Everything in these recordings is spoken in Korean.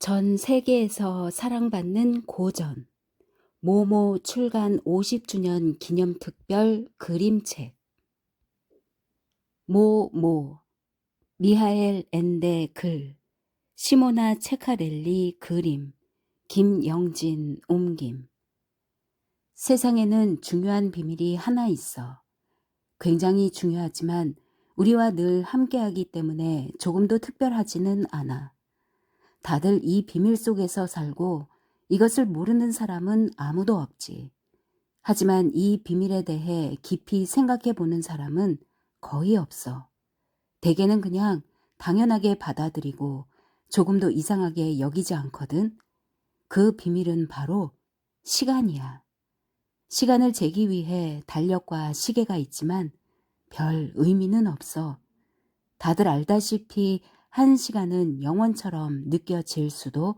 전 세계에서 사랑받는 고전 모모 출간 50주년 기념 특별 그림책 모모 미하엘 엔데 글 시모나 체카렐리 그림 김영진 옮김. 세상에는 중요한 비밀이 하나 있어. 굉장히 중요하지만 우리와 늘 함께하기 때문에 조금도 특별하지는 않아. 다들 이 비밀 속에서 살고 이것을 모르는 사람은 아무도 없지. 하지만 이 비밀에 대해 깊이 생각해 보는 사람은 거의 없어. 대개는 그냥 당연하게 받아들이고 조금도 이상하게 여기지 않거든. 그 비밀은 바로 시간이야. 시간을 재기 위해 달력과 시계가 있지만 별 의미는 없어. 다들 알다시피 한 시간은 영원처럼 느껴질 수도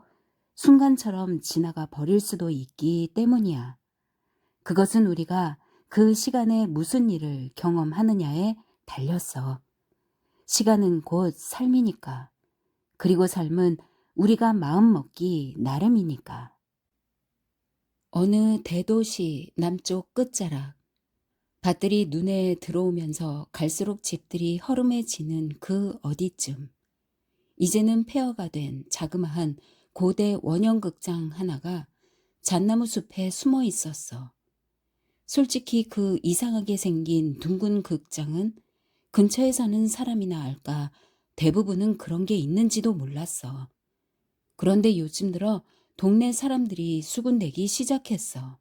순간처럼 지나가 버릴 수도 있기 때문이야. 그것은 우리가 그 시간에 무슨 일을 경험하느냐에 달렸어. 시간은 곧 삶이니까. 그리고 삶은 우리가 마음먹기 나름이니까. 어느 대도시 남쪽 끝자락. 밭들이 눈에 들어오면서 갈수록 집들이 허름해지는 그 어디쯤. 이제는 폐허가 된 자그마한 고대 원형극장 하나가 잣나무 숲에 숨어 있었어. 솔직히 그 이상하게 생긴 둥근 극장은 근처에 사는 사람이나 알까 대부분은 그런 게 있는지도 몰랐어. 그런데 요즘 들어 동네 사람들이 수군대기 시작했어.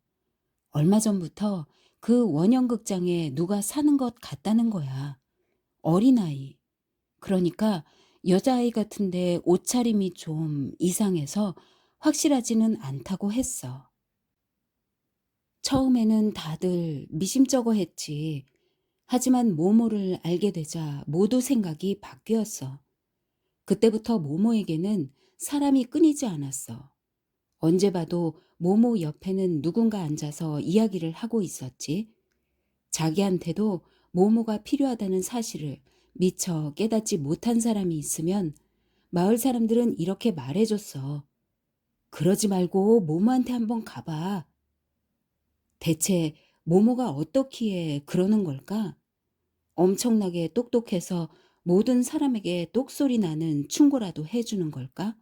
얼마 전부터 그 원형극장에 누가 사는 것 같다는 거야. 어린아이. 그러니까 여자아이 같은데 옷차림이 좀 이상해서 확실하지는 않다고 했어. 처음에는 다들 미심쩍어 했지. 하지만 모모를 알게 되자 모두 생각이 바뀌었어. 그때부터 모모에게는 사람이 끊이지 않았어. 언제 봐도 모모 옆에는 누군가 앉아서 이야기를 하고 있었지. 자기한테도 모모가 필요하다는 사실을 미처 깨닫지 못한 사람이 있으면 마을 사람들은 이렇게 말해줬어. 그러지 말고 모모한테 한번 가봐. 대체 모모가 어떻기에 그러는 걸까? 엄청나게 똑똑해서 모든 사람에게 똑소리 나는 충고라도 해주는 걸까?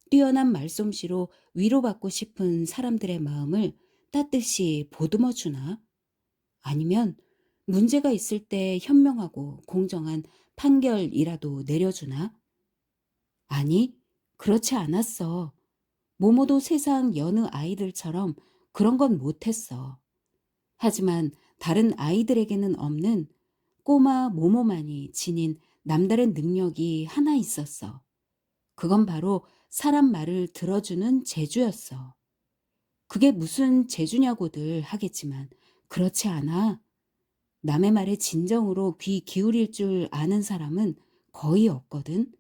뛰어난 말솜씨로 위로받고 싶은 사람들의 마음을 따뜻이 보듬어 주나? 아니면 문제가 있을 때 현명하고 공정한 판결이라도 내려주나? 아니, 그렇지 않았어. 모모도 세상 여느 아이들처럼 그런 건 못했어. 하지만 다른 아이들에게는 없는 꼬마 모모만이 지닌 남다른 능력이 하나 있었어. 그건 바로 사람 말을 들어주는 재주였어. 그게 무슨 재주냐고들 하겠지만 그렇지 않아. 남의 말에 진정으로 귀 기울일 줄 아는 사람은 거의 없거든.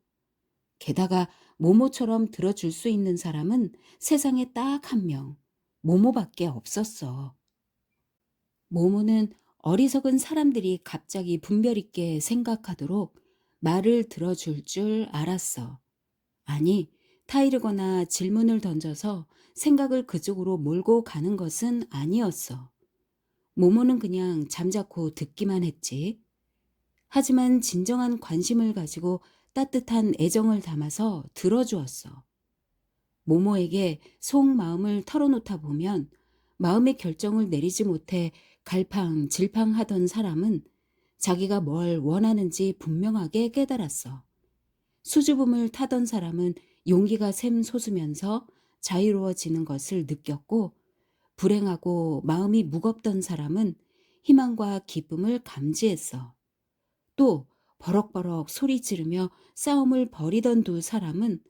게다가 모모처럼 들어줄 수 있는 사람은 세상에 딱 한 명, 모모밖에 없었어. 모모는 어리석은 사람들이 갑자기 분별 있게 생각하도록 말을 들어줄 줄 알았어. 아니, 타이르거나 질문을 던져서 생각을 그쪽으로 몰고 가는 것은 아니었어. 모모는 그냥 잠자코 듣기만 했지. 하지만 진정한 관심을 가지고 따뜻한 애정을 담아서 들어주었어. 모모에게 속마음을 털어놓다 보면 마음의 결정을 내리지 못해 갈팡질팡하던 사람은 자기가 뭘 원하는지 분명하게 깨달았어. 수줍음을 타던 사람은 용기가 샘솟으면서 자유로워지는 것을 느꼈고, 불행하고 마음이 무겁던 사람은 희망과 기쁨을 감지했어. 또 버럭버럭 소리 지르며 싸움을 벌이던 두 사람은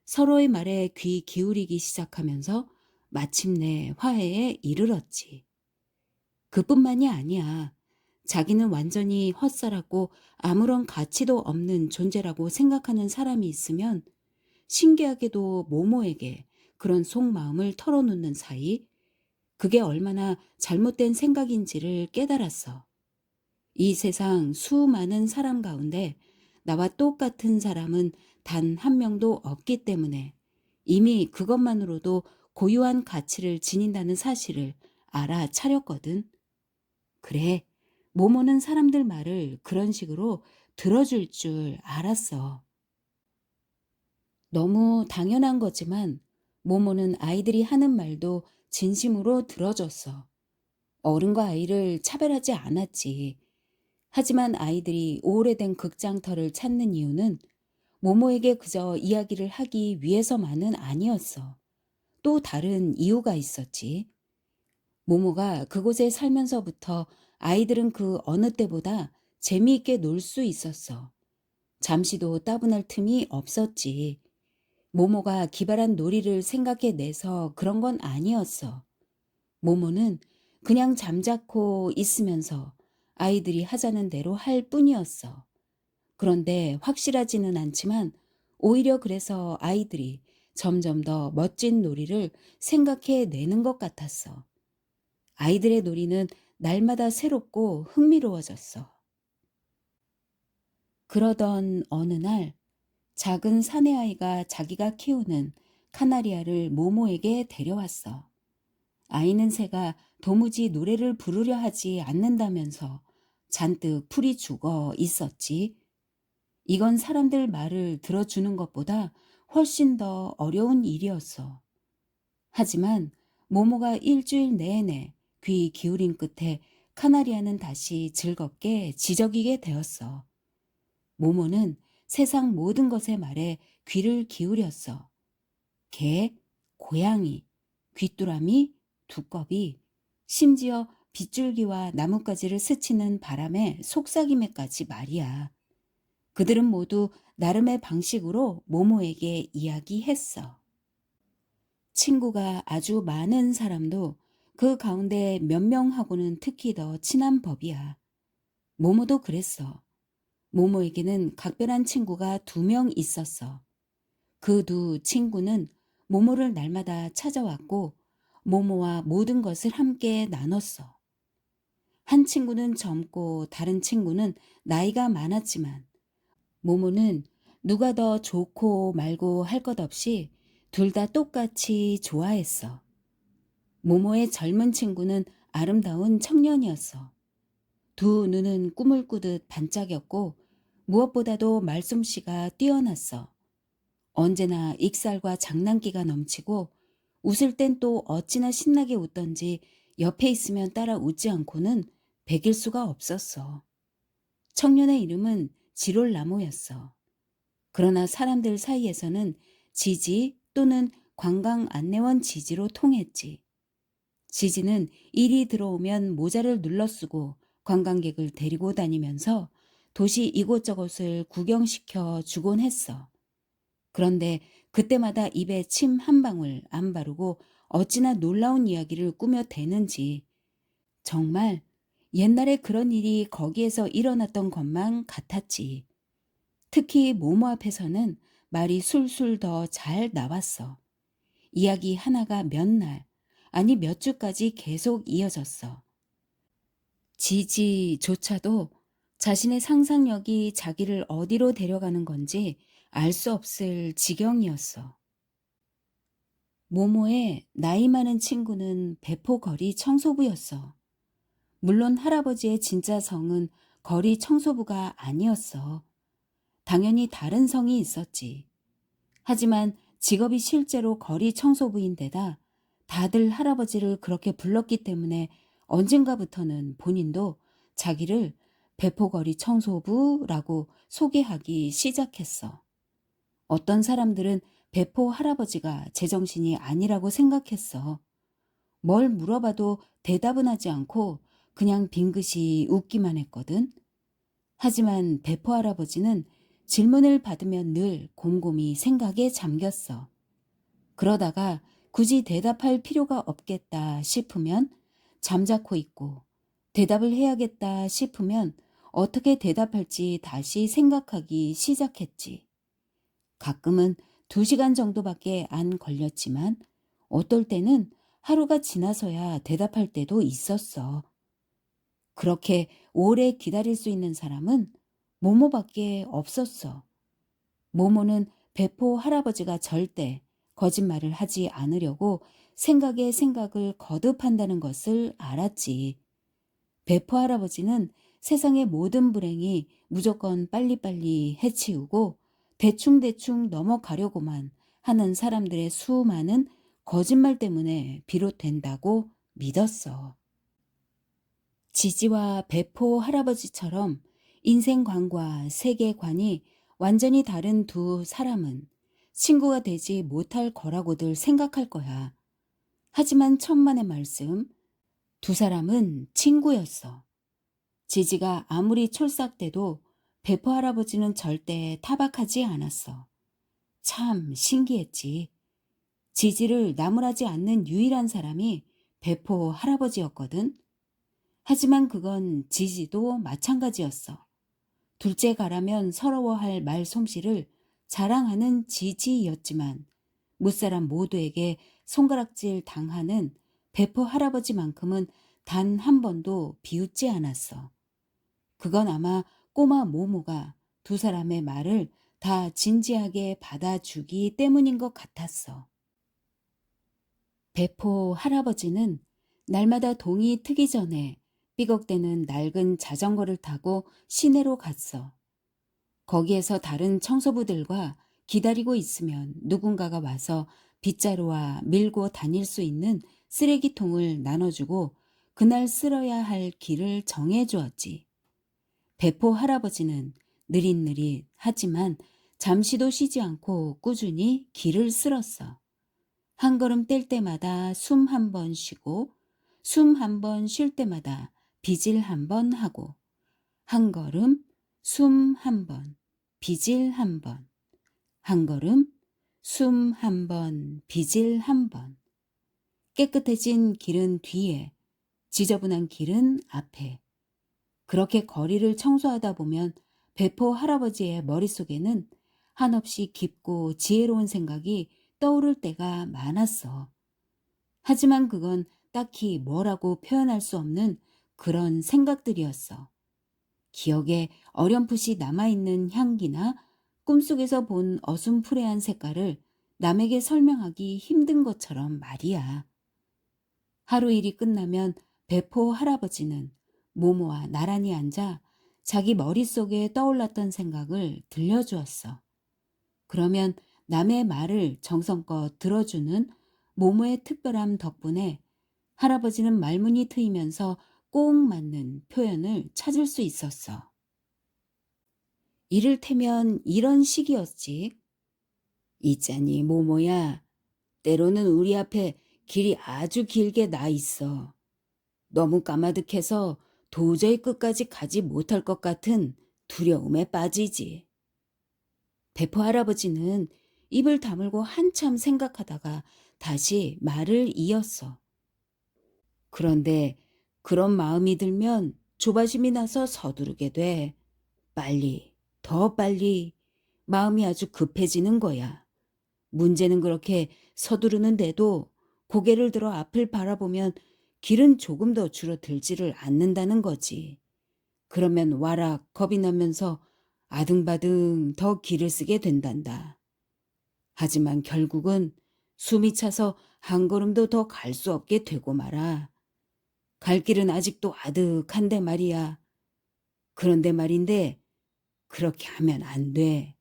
서로의 말에 귀 기울이기 시작하면서 마침내 화해에 이르렀지. 그뿐만이 아니야. 자기는 완전히 헛살았고 아무런 가치도 없는 존재라고 생각하는 사람이 있으면 신기하게도 모모에게 그런 속마음을 털어놓는 사이 그게 얼마나 잘못된 생각인지를 깨달았어. 이 세상 수많은 사람 가운데 나와 똑같은 사람은 단 한 명도 없기 때문에 이미 그것만으로도 고유한 가치를 지닌다는 사실을 알아차렸거든. 그래, 모모는 사람들 말을 그런 식으로 들어줄 줄 알았어. 너무 당연한 거지만 모모는 아이들이 하는 말도 진심으로 들어줬어. 어른과 아이를 차별하지 않았지. 하지만 아이들이 오래된 극장터를 찾는 이유는 모모에게 그저 이야기를 하기 위해서만은 아니었어. 또 다른 이유가 있었지. 모모가 그곳에 살면서부터 아이들은 그 어느 때보다 재미있게 놀 수 있었어. 잠시도 따분할 틈이 없었지. 모모가 기발한 놀이를 생각해내서 그런 건 아니었어. 모모는 그냥 잠자코 있으면서 아이들이 하자는 대로 할 뿐이었어. 그런데 확실하지는 않지만 오히려 그래서 아이들이 점점 더 멋진 놀이를 생각해내는 것 같았어. 아이들의 놀이는 날마다 새롭고 흥미로워졌어. 그러던 어느 날 작은 사내아이가 자기가 키우는 카나리아를 모모에게 데려왔어. 아이는 새가 도무지 노래를 부르려 하지 않는다면서 잔뜩 풀이 죽어 있었지. 이건 사람들 말을 들어주는 것보다 훨씬 더 어려운 일이었어. 하지만 모모가 일주일 내내 귀 기울인 끝에 카나리아는 다시 즐겁게 지저귀게 되었어. 모모는 세상 모든 것의 말에 귀를 기울였어. 개, 고양이, 귀뚜라미, 두꺼비, 심지어 빗줄기와 나뭇가지를 스치는 바람에 속삭임에까지 말이야. 그들은 모두 나름의 방식으로 모모에게 이야기했어. 친구가 아주 많은 사람도 그 가운데 몇 명하고는 특히 더 친한 법이야. 모모도 그랬어. 모모에게는 각별한 친구가 2명 있었어. 그 두 친구는 모모를 날마다 찾아왔고 모모와 모든 것을 함께 나눴어. 한 친구는 젊고 다른 친구는 나이가 많았지만 모모는 누가 더 좋고 말고 할 것 없이 둘 다 똑같이 좋아했어. 모모의 젊은 친구는 아름다운 청년이었어. 두 눈은 꿈을 꾸듯 반짝였고 무엇보다도 말솜씨가 뛰어났어. 언제나 익살과 장난기가 넘치고 웃을 땐 또 어찌나 신나게 웃던지 옆에 있으면 따라 웃지 않고는 베길 수가 없었어. 청년의 이름은 지롤라모였어. 그러나 사람들 사이에서는 지지 또는 관광 안내원 지지로 통했지. 지지는 일이 들어오면 모자를 눌러쓰고 관광객을 데리고 다니면서 도시 이곳저곳을 구경시켜 주곤 했어. 그런데 그때마다 입에 침 한 방울 안 바르고 어찌나 놀라운 이야기를 꾸며 대는지 정말 옛날에 그런 일이 거기에서 일어났던 것만 같았지. 특히 모모 앞에서는 말이 술술 더 잘 나왔어. 이야기 하나가 몇 날, 아니 몇 주까지 계속 이어졌어. 지지조차도 자신의 상상력이 자기를 어디로 데려가는 건지 알 수 없을 지경이었어. 모모의 나이 많은 친구는 배포 거리 청소부였어. 물론 할아버지의 진짜 성은 거리 청소부가 아니었어. 당연히 다른 성이 있었지. 하지만 직업이 실제로 거리 청소부인데다 다들 할아버지를 그렇게 불렀기 때문에 언젠가부터는 본인도 자기를 배포거리 청소부라고 소개하기 시작했어. 어떤 사람들은 배포 할아버지가 제정신이 아니라고 생각했어. 뭘 물어봐도 대답은 하지 않고 그냥 빙긋이 웃기만 했거든. 하지만 배포 할아버지는 질문을 받으면 늘 곰곰이 생각에 잠겼어. 그러다가 굳이 대답할 필요가 없겠다 싶으면 잠자코 있고 대답을 해야겠다 싶으면 어떻게 대답할지 다시 생각하기 시작했지. 가끔은 2시간 정도밖에 안 걸렸지만 어떨 때는 하루가 지나서야 대답할 때도 있었어. 그렇게 오래 기다릴 수 있는 사람은 모모밖에 없었어. 모모는 배포 할아버지가 절대 거짓말을 하지 않으려고 생각에 생각을 거듭한다는 것을 알았지. 베프 할아버지는 세상의 모든 불행이 무조건 빨리빨리 해치우고 대충대충 넘어가려고만 하는 사람들의 수많은 거짓말 때문에 비롯된다고 믿었어. 지지와 배포 할아버지처럼 인생관과 세계관이 완전히 다른 두 사람은 친구가 되지 못할 거라고들 생각할 거야. 하지만 천만의 말씀, 두 사람은 친구였어. 지지가 아무리 촐싹대도 배포 할아버지는 절대 타박하지 않았어. 참 신기했지. 지지를 나무라지 않는 유일한 사람이 배포 할아버지였거든. 하지만 그건 지지도 마찬가지였어. 둘째 가라면 서러워할 말솜씨를 자랑하는 지지였지만 무사람 모두에게 손가락질 당하는 배포 할아버지만큼은 단 한 번도 비웃지 않았어. 그건 아마 꼬마 모모가 두 사람의 말을 다 진지하게 받아주기 때문인 것 같았어. 배포 할아버지는 날마다 동이 트기 전에 삐걱대는 낡은 자전거를 타고 시내로 갔어. 거기에서 다른 청소부들과 기다리고 있으면 누군가가 와서 빗자루와 밀고 다닐 수 있는 쓰레기통을 나눠주고 그날 쓸어야 할 길을 정해주었지. 배포 할아버지는 느릿느릿 하지만 잠시도 쉬지 않고 꾸준히 길을 쓸었어. 한 걸음 뗄 때마다 숨 한 번 쉬고 숨 한 번 쉴 때마다 빗질 한 번 하고 한 걸음 숨 한 번 빗질 한 번 한 걸음 숨 한 번 빗질 한 번 깨끗해진 길은 뒤에 지저분한 길은 앞에 그렇게 거리를 청소하다 보면 배포 할아버지의 머릿속에는 한없이 깊고 지혜로운 생각이 떠오를 때가 많았어. 하지만 그건 딱히 뭐라고 표현할 수 없는 그런 생각들이었어. 기억에 어렴풋이 남아있는 향기나 꿈속에서 본 어슴푸레한 색깔을 남에게 설명하기 힘든 것처럼 말이야. 하루 일이 끝나면 배포 할아버지는 모모와 나란히 앉아 자기 머릿속에 떠올랐던 생각을 들려주었어. 그러면 남의 말을 정성껏 들어주는 모모의 특별함 덕분에 할아버지는 말문이 트이면서 꼭 맞는 표현을 찾을 수 있었어. 이를테면 이런 식이었지. 있자니 모모야, 때로는 우리 앞에 길이 아주 길게 나 있어. 너무 까마득해서 도저히 끝까지 가지 못할 것 같은 두려움에 빠지지. 배포 할아버지는 입을 다물고 한참 생각하다가 다시 말을 이었어. 그런데 그런 마음이 들면 조바심이 나서 서두르게 돼. 빨리, 더 빨리 마음이 아주 급해지는 거야. 문제는 그렇게 서두르는데도 고개를 들어 앞을 바라보면 길은 조금 더 줄어들지를 않는다는 거지. 그러면 와락 겁이 나면서 아등바등 더 길을 쓰게 된단다. 하지만 결국은 숨이 차서 한 걸음도 더 갈 수 없게 되고 말아. 갈 길은 아직도 아득한데 말이야. 그런데 말인데 그렇게 하면 안 돼.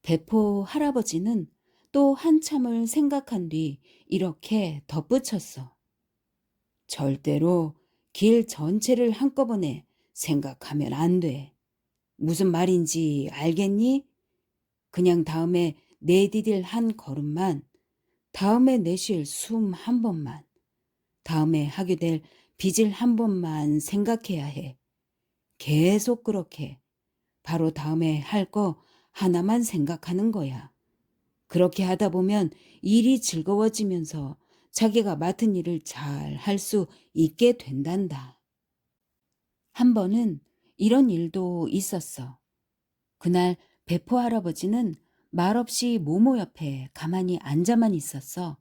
배포 할아버지는 또 한참을 생각한 뒤 이렇게 덧붙였어. 절대로 길 전체를 한꺼번에 생각하면 안 돼. 무슨 말인지 알겠니? 그냥 다음에 내디딜 한 걸음만, 다음에 내쉴 숨 한 번만, 다음에 하게 될 빚을 한 번만 생각해야 해. 계속 그렇게 바로 다음에 할 거 하나만 생각하는 거야. 그렇게 하다 보면 일이 즐거워지면서 자기가 맡은 일을 잘 할 수 있게 된단다. 한 번은 이런 일도 있었어. 그날 배포 할아버지는 말없이 모모 옆에 가만히 앉아만 있었어.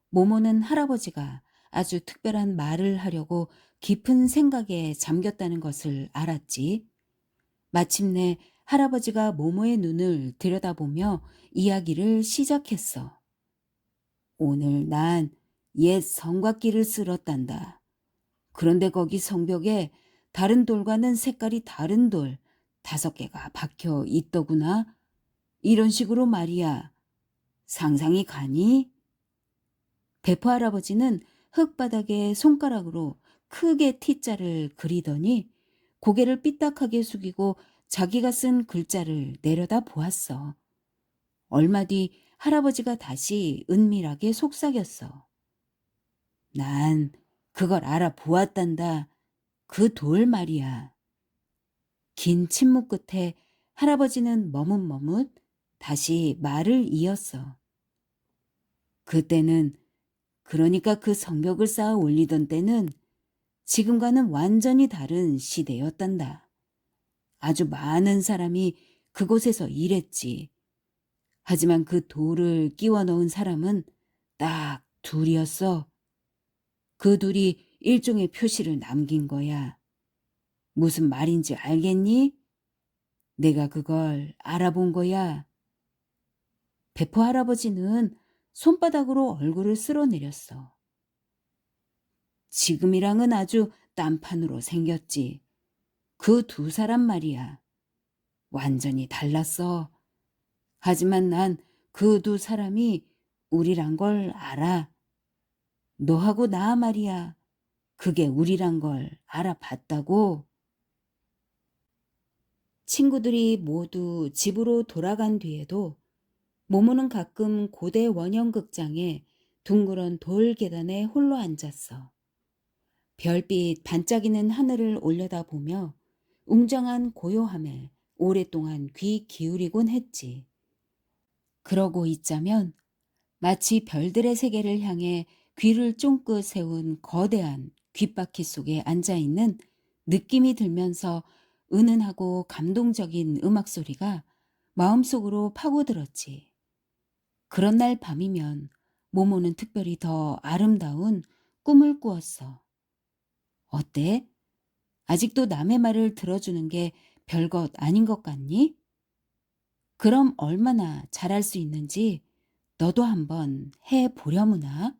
모모는 할아버지가 아주 특별한 말을 하려고 깊은 생각에 잠겼다는 것을 알았지. 마침내 할아버지가 모모의 눈을 들여다보며 이야기를 시작했어. 오늘 난 옛 성곽길을 쓸었단다. 그런데 거기 성벽에 다른 돌과는 색깔이 다른 돌 5개가 박혀 있더구나. 이런 식으로 말이야. 상상이 가니? 베프 할아버지는 흙바닥에 손가락으로 크게 T자를 그리더니 고개를 삐딱하게 숙이고 자기가 쓴 글자를 내려다 보았어. 얼마 뒤 할아버지가 다시 은밀하게 속삭였어. 난 그걸 알아보았단다. 그 돌 말이야. 긴 침묵 끝에 할아버지는 머뭇머뭇 다시 말을 이었어. 그때는 그러니까 그 성벽을 쌓아 올리던 때는 지금과는 완전히 다른 시대였단다. 아주 많은 사람이 그곳에서 일했지. 하지만 그 돌을 끼워 넣은 사람은 딱 둘이었어. 그 둘이 일종의 표시를 남긴 거야. 무슨 말인지 알겠니? 내가 그걸 알아본 거야. 베프 할아버지는 손바닥으로 얼굴을 쓸어내렸어. 지금이랑은 아주 딴판으로 생겼지. 그 두 사람 말이야. 완전히 달랐어. 하지만 난 그 두 사람이 우리란 걸 알아. 너하고 나 말이야. 그게 우리란 걸 알아봤다고. 친구들이 모두 집으로 돌아간 뒤에도 모모는 가끔 고대 원형극장에 둥그런 돌 계단에 홀로 앉았어. 별빛 반짝이는 하늘을 올려다보며 웅장한 고요함에 오랫동안 귀 기울이곤 했지. 그러고 있자면 마치 별들의 세계를 향해 귀를 쫑긋 세운 거대한 귓바퀴 속에 앉아있는 느낌이 들면서 은은하고 감동적인 음악 소리가 마음속으로 파고들었지. 그런 날 밤이면 모모는 특별히 더 아름다운 꿈을 꾸었어. 어때? 아직도 남의 말을 들어주는 게 별것 아닌 것 같니? 그럼 얼마나 잘할 수 있는지 너도 한번 해 보려무나?